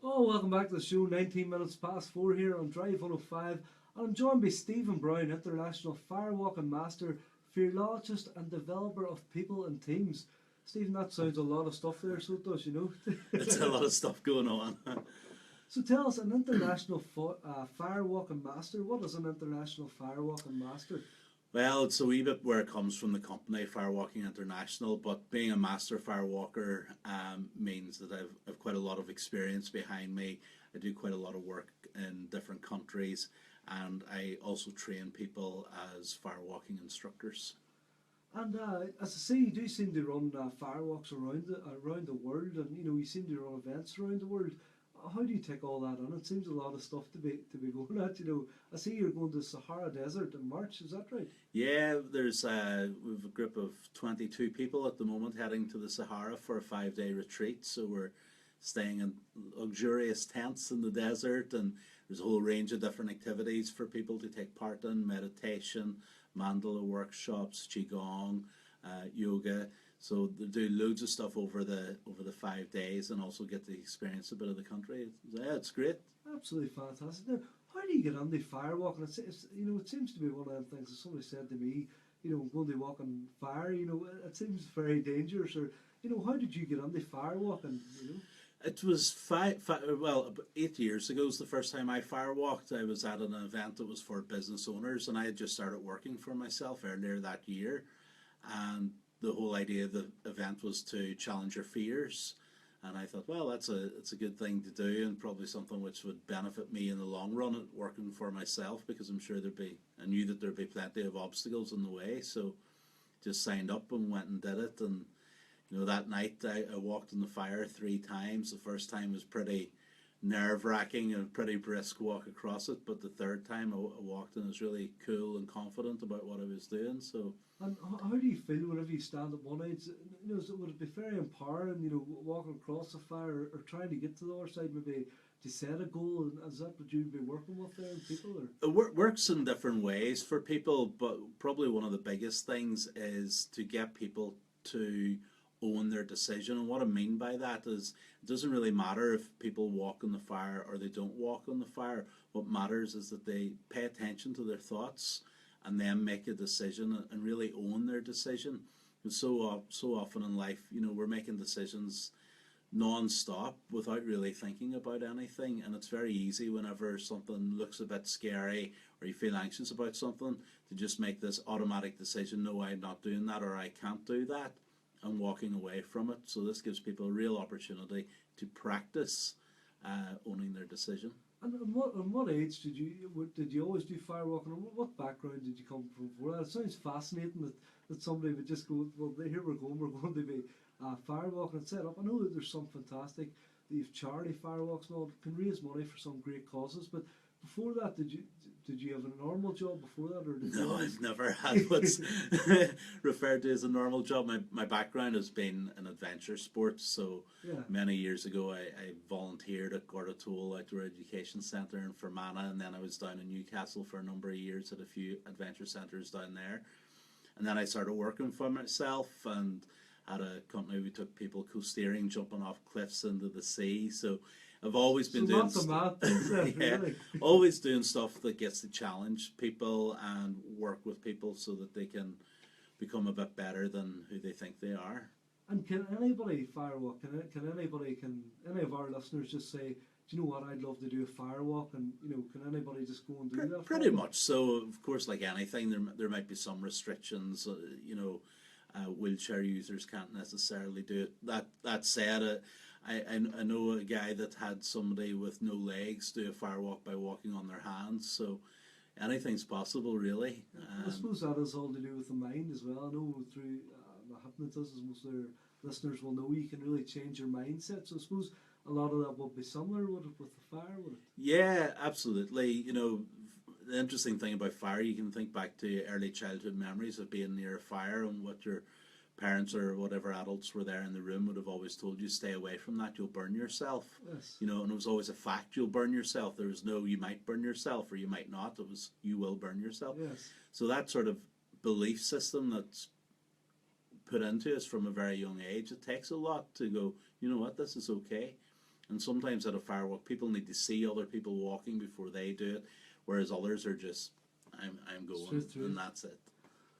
Oh, welcome back to the show. 19 minutes past 4 here on Drive 105. And I'm joined by Stephen Brown, international firewalking master, philologist, and developer of people and teams. Stephen, that sounds a lot of stuff there, so it does, you know. It's a lot of stuff going on. So tell us, an international firewalking master, what is an international firewalking master? Well, it's a wee bit where it comes from the company Firewalking International, but being a master firewalker means that I've quite a lot of experience behind me. I do quite a lot of work in different countries, and I also train people as firewalking instructors. And as I say, you do seem to run firewalks around the world, and you seem to run events around the world. How do you take all that on? It seems a lot of stuff to be going at. I see you're going to the Sahara Desert in March. Is that right? Yeah, we've a group of 22 people at the moment heading to the Sahara for a 5-day retreat. So we're staying in luxurious tents in the desert, and there's a whole range of different activities for people to take part in: meditation, mandala workshops, qigong, yoga. So they do loads of stuff over the 5 days, and also get to experience a bit of the country. Yeah, it's great. Absolutely fantastic. Now, how do you get on the firewalking? It seems to be one of the things that somebody said to me. Going to walk on fire. It seems very dangerous. Or how did you get on the firewalking? It was about 8 years ago was the first time I firewalked. I was at an event that was for business owners, and I had just started working for myself earlier that year. And the whole idea of the event was to challenge your fears. And I thought, well, it's a good thing to do, and probably something which would benefit me in the long run at working for myself, because I knew that there'd be plenty of obstacles in the way. So just signed up and went and did it. And that night I walked in the fire 3 times. The first time was pretty nerve-wracking and a pretty brisk walk across it, but the third time I walked in, I was really cool and confident about what I was doing. So. And how do you feel whenever you stand at one edge? Would it be very empowering, walking across the fire, or trying to get to the other side, maybe to set a goal? And is that what you'd be working with there, people? Or? It works in different ways for people, but probably one of the biggest things is to get people to own their decision. And what I mean by that is, it doesn't really matter if people walk on the fire or they don't walk on the fire. What matters is that they pay attention to their thoughts and then make a decision and really own their decision. And so often in life, we're making decisions non-stop without really thinking about anything, and it's very easy whenever something looks a bit scary or you feel anxious about something to just make this automatic decision: no, I'm not doing that, or I can't do that, and walking away from it. So this gives people a real opportunity to practice owning their decision. And what age did you always do firewalking? And what background did you come from for that? It sounds fascinating that somebody would just go, well, here we're going to be firewalking and set up. I know that there's some fantastic, that you've charity firewalks and all, can raise money for some great causes. But before that, did you have a normal job before that, or No, I've never had what's referred to as a normal job. My background has been in adventure sports. So yeah. Many years ago, I volunteered at Gordatole Outdoor Education Centre in Fermanagh, and then I was down in Newcastle for a number of years at a few adventure centres down there. And then I started working for myself and had a company. We took people coasteering, jumping off cliffs into the sea. So I've always been doing really. Always doing stuff that gets to challenge people and work with people so that they can become a bit better than who they think they are. And can anybody firewalk? Can any of our listeners just say, do you know what, I'd love to do a firewalk? And can anybody just go and do that? Pretty much. So of course, like anything, there might be some restrictions. Wheelchair users can't necessarily do it. That said, I know a guy that had somebody with no legs do a firewalk by walking on their hands. So anything's possible, really. I suppose that has all to do with the mind as well. I know through the hypnotism, as most of their listeners will know, you can really change your mindset. So I suppose a lot of that would be similar with the fire, would it? Yeah, absolutely. The interesting thing about fire, you can think back to early childhood memories of being near a fire, and what your parents or whatever adults were there in the room would have always told you: stay away from that, you'll burn yourself. Yes. And it was always a fact: you'll burn yourself. There was no you might burn yourself or you might not. It was you will burn yourself. Yes. So that sort of belief system that's put into us from a very young age, it takes a lot to go, you know what, this is okay. And sometimes at a firewalk, people need to see other people walking before they do it, whereas others are just, I'm going, Straight through. and that's it.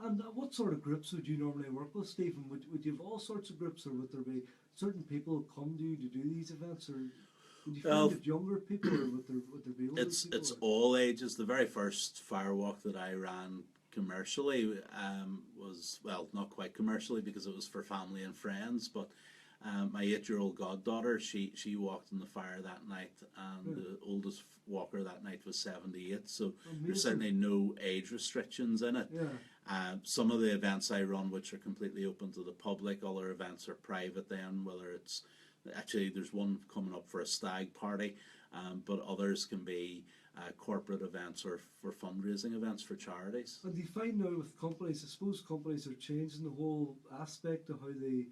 And what sort of groups would you normally work with, Stephen? Would you have all sorts of groups, or would there be certain people who come to you to do these events, or would you Well, find it younger people, or would there be older people? It's all ages. The very first firewalk that I ran commercially was, well, not quite commercially because it was for family and friends, but my 8-year-old goddaughter, she walked in the fire that night, and the oldest walker that night was 78. So there's certainly no age restrictions in it. Yeah. Some of the events I run, which are completely open to the public, other events are private. Then, whether it's actually there's one coming up for a stag party, but others can be corporate events or for fundraising events for charities. And do you find now with companies, I suppose companies are changing the whole aspect of how they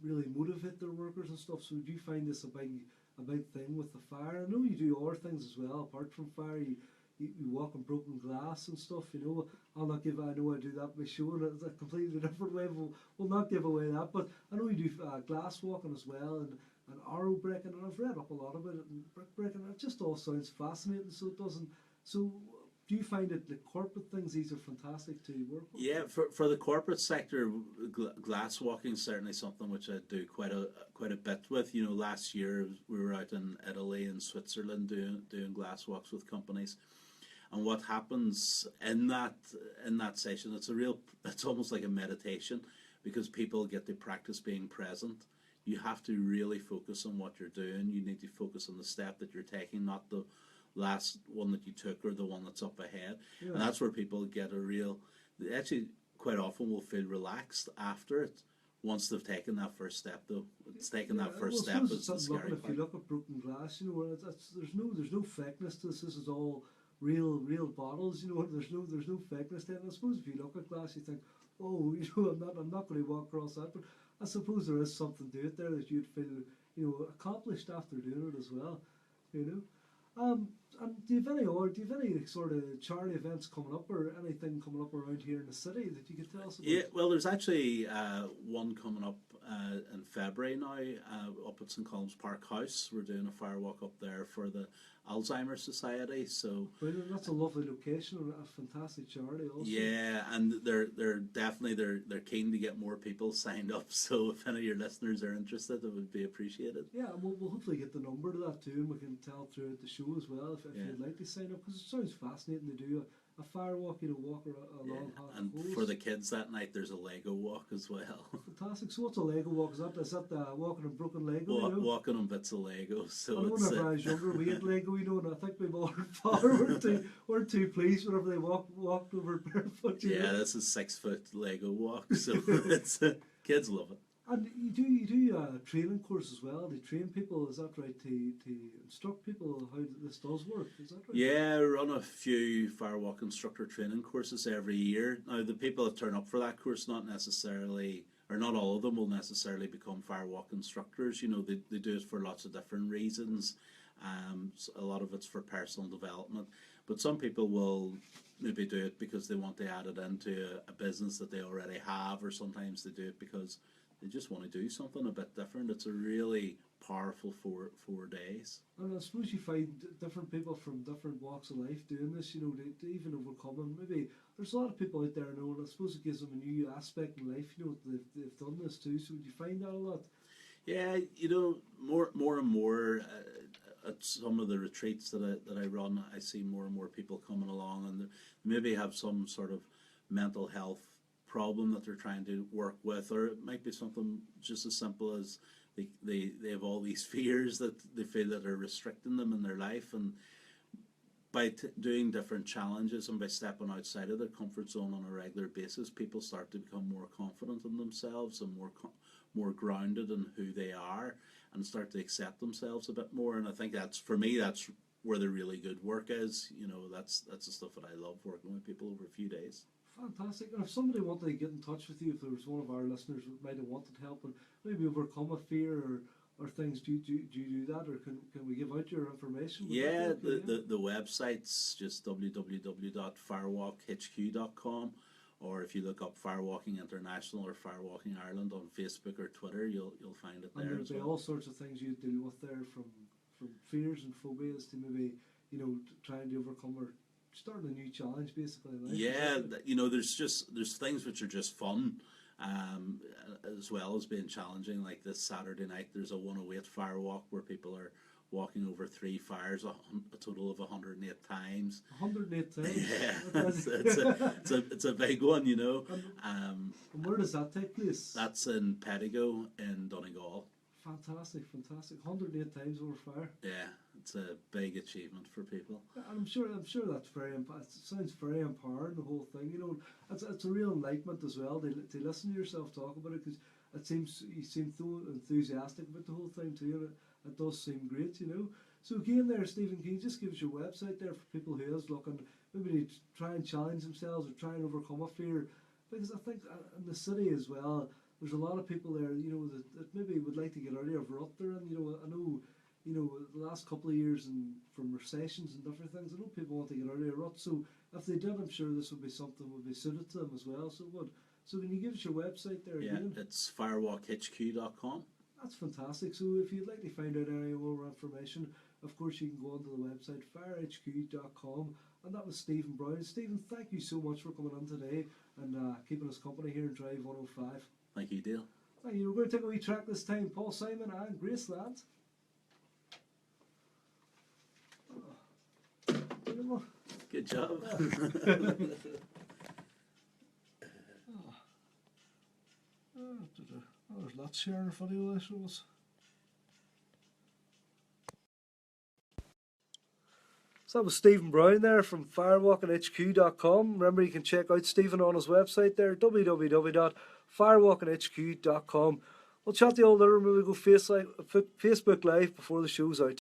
really motivate their workers and stuff. So do you find this a big thing with the fire? I know you do other things as well apart from fire. You walk on broken glass and stuff. You know, I know I do that by show, and it's a completely different way. We'll not give away that, but I know you do glass walking as well, and arrow breaking, and I've read up a lot about it, and brick breaking. It just all sounds fascinating. So it doesn't. So do you find that the corporate things, these are fantastic to work with? Yeah, for the corporate sector, glass walking is certainly something which I do quite a bit with. You know, last year we were out in Italy and Switzerland doing glass walks with companies. And what happens in that session, it's almost like a meditation, because people get to practice being present. You have to really focus on what you're doing. You need to focus on the step that you're taking, not the last one that you took or the one that's up ahead. Yeah. And that's where people get they actually quite often will feel relaxed after it. Once they've taken that first step, though, it's taking that first step is the scary part. If you look at broken glass, you know, there's no fakeness to this. This is all real bottles. You know, there's no fakeness to it. And I suppose if you look at glass, you think, oh, you know, I'm not going to walk across that. But I suppose there is something to it there that you'd feel, you know, accomplished after doing it as well. You know. And do you have any sort of charity events coming up, or anything coming up around here in the city that you could tell us about? Yeah, well, there's actually one coming up in February now, up at St Colum's Park House. We're doing a firewalk up there for the Alzheimer's Society. So brilliant. That's a lovely location and a fantastic charity also. Yeah, and they're definitely they're keen to get more people signed up. So if any of your listeners are interested, it would be appreciated. Yeah, and we'll hopefully get the number to that too, and we can tell throughout the show as well if you'd like to sign up, because it sounds fascinating to do a firewalk, you know, walk along half and coast. For the kids that night, there's a Lego walk as well. Fantastic. So what's a Lego walk? Is that walking on broken Lego? You know? Walking on bits of Lego. So I know whenever I was younger, we had Lego, you know, and I think my mother and father weren't too pleased whenever they walked over barefoot. You know? This is 6-foot Lego walk, so it's kids love it. And you do a training course as well. They train people, is that right? To instruct people how this does work, is that right? Yeah, I run a few firewalk instructor training courses every year. Now, the people that turn up for that course, not all of them will necessarily become firewalk instructors. You know, they do it for lots of different reasons. A lot of it's for personal development, but some people will maybe do it because they want to add it into a business that they already have, or sometimes they do it because they just want to do something a bit different. It's a really powerful 4 days. And I suppose you find different people from different walks of life doing this, you know, to even overcome. Maybe there's a lot of people out there, you know, and I suppose it gives them a new aspect in life, you know, they've done this too. So do you find that a lot? Yeah, you know, more and more at some of the retreats that I run, I see more and more people coming along, and they maybe have some sort of mental health problem that they're trying to work with, or it might be something just as simple as they have all these fears that they feel that are restricting them in their life, and by doing different challenges and by stepping outside of their comfort zone on a regular basis, people start to become more confident in themselves and more grounded in who they are, and start to accept themselves a bit more. And I think that's where the really good work is. You know, that's the stuff that I love, working with people over a few days. Fantastic. And if somebody wanted to get in touch with you, if there was one of our listeners who might have wanted help and maybe overcome a fear or things, do you do that, or can we give out your information? Yeah, the website's just www.firewalkhq.com, or if you look up Firewalking International or Firewalking Ireland on Facebook or Twitter, you'll find it And there there'll as be well. all sorts of things you deal with there, from fears and phobias to maybe, trying to overcome or starting a new challenge basically in life. Yeah, there's things which are just fun, um, as well as being challenging. Like this Saturday night, there's a 108 fire walk where people are walking over 3 fires, a total of 108 times. 108 times. Yeah, That's- it's a big one, And where does that take place? That's in Pedigo in Donegal. Fantastic. 108 times over fire. Yeah, it's a big achievement for people. And I'm sure that's it sounds very empowering, the whole thing. It's a real enlightenment as well to listen to yourself talk about it, because you seem so enthusiastic about the whole thing too, and it does seem great. So again there, Stephen, can you just give us your website there for people who is looking maybe to try and challenge themselves or try and overcome a fear? Because I think in the city as well, there's a lot of people there, that maybe would like to get out of a rut there, and I know, the last couple of years and from recessions and different things, I know people want to get out of a rut. So if they did, I'm sure this would be something that would be suited to them as well. So what? So can you give us your website there Yeah, again? it's firewalkhq.com. That's fantastic. So if you'd like to find out any more information, of course you can go onto the website firehq.com. And that was Stephen Brown. Stephen, thank you so much for coming on today and keeping us company here in Drive 105. Thank you, Dale. Thank you. We're going to take a wee track this time. Paul Simon and Grace Ladd. Good job. There's lots sharing video there, shows. So that was Stephen Brown there from firewalkinghq.com. Remember, you can check out Stephen on his website there, www.firewalkinghq.com. We'll chat to you all later when we go Facebook Live before the show's out.